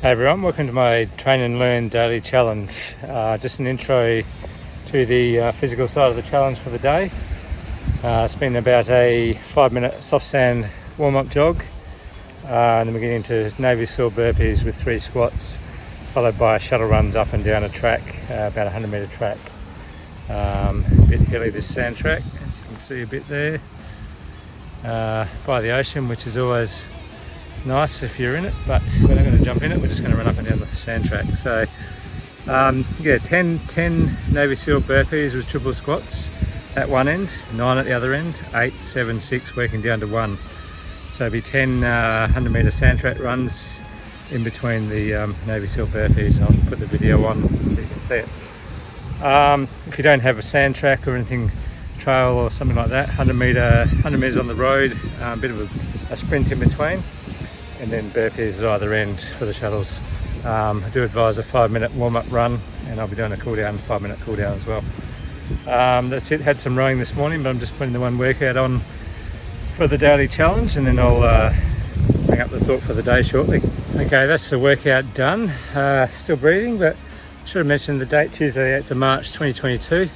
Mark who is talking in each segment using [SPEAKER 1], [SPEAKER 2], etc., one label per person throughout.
[SPEAKER 1] Hey everyone, welcome to my Train and Learn Daily Challenge. Just an intro to the physical side of the challenge for the day. It's been about a 5-minute soft sand warm-up jog, and then we get into Navy SEAL burpees with 3 squats, followed by shuttle runs up and down a track, about a 100-metre track. A bit hilly, this sand track, as you can see a bit there, by the ocean, which is always nice if you're in it, but we're not going to jump in it, we're just going to run up and down the sand track. So 10 Navy SEAL burpees with triple squats at one end, 9 at the other end, 8, 7, 6 working down to 1. So it'll be 10 100-metre sand track runs in between the Navy SEAL burpees. I'll put the video on so you can see it. If you don't have a sand track or anything, trail or something like that, 100 metres on the road, a bit of a sprint in between, and then burpees at either end for the shuttles. I do advise a 5-minute warm-up run, and I'll be doing a cool down, 5-minute cool down as well. That's it. Had some rowing this morning, but I'm just putting the one workout on for the daily challenge, and then I'll bring up the thought for the day shortly. Okay, that's the workout done. Still breathing, but should have mentioned the date, Tuesday 8th of March 2022.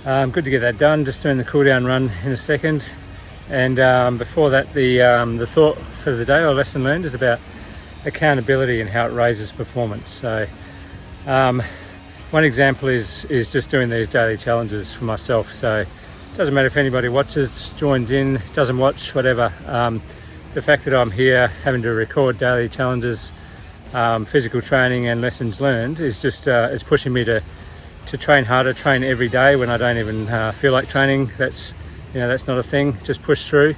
[SPEAKER 1] Good to get that done. Just doing the cool down run in a second. And before that, the thought for the day or lesson learned is about accountability and how it raises performance. So one example is just doing these daily challenges for myself. So it doesn't matter if anybody watches, joins in, doesn't watch, whatever. The fact that I'm here having to record daily challenges, physical training and lessons learned is just it's pushing me to train harder, train every day when I don't even feel like training. That's not a thing. Just push through,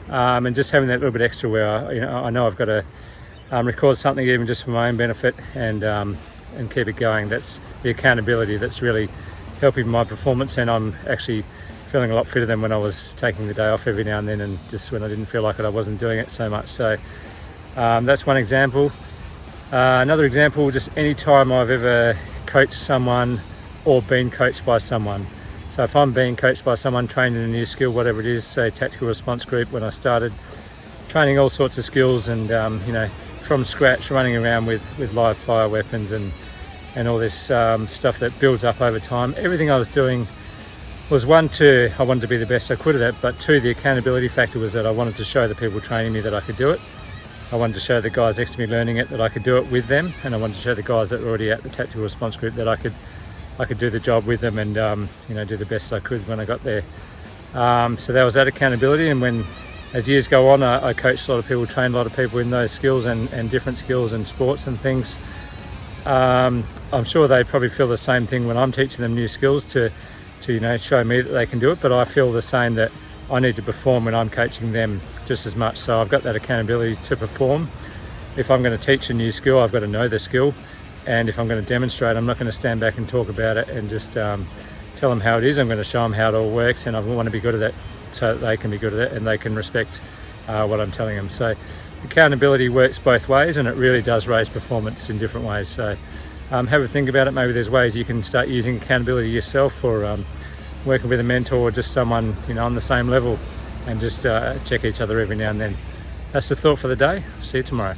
[SPEAKER 1] and just having that little bit extra where I know I've got to record something even just for my own benefit and keep it going. That's the accountability that's really helping my performance, and I'm actually feeling a lot fitter than when I was taking the day off every now and then, and just when I didn't feel like it, I wasn't doing it so much. So that's one example. Another example, just any time I've ever coached someone or been coached by someone. So if I'm being coached by someone, training a new skill, whatever it is, say tactical response group, when I started training all sorts of skills and from scratch, running around with live fire weapons and all this stuff that builds up over time. Everything I was doing was I wanted to be the best I could at it, but 2, the accountability factor was that I wanted to show the people training me that I could do it. I wanted to show the guys next to me learning it that I could do it with them, and I wanted to show the guys that were already at the tactical response group that I could do the job with them and do the best I could when I got there. So there was that accountability, and as years go on, I coached a lot of people, trained a lot of people in those skills and different skills and sports and things. I'm sure they probably feel the same thing when I'm teaching them new skills to show me that they can do it, but I feel the same, that I need to perform when I'm coaching them just as much. So I've got that accountability to perform. If I'm going to teach a new skill, I've got to know the skill. And if I'm going to demonstrate, I'm not going to stand back and talk about it and just tell them how it is. I'm going to show them how it all works, and I want to be good at it so that they can be good at it and they can respect what I'm telling them. So accountability works both ways, and it really does raise performance in different ways. So have a think about it. Maybe there's ways you can start using accountability yourself, or working with a mentor or just someone on the same level, and just check each other every now and then. That's the thought for the day. See you tomorrow.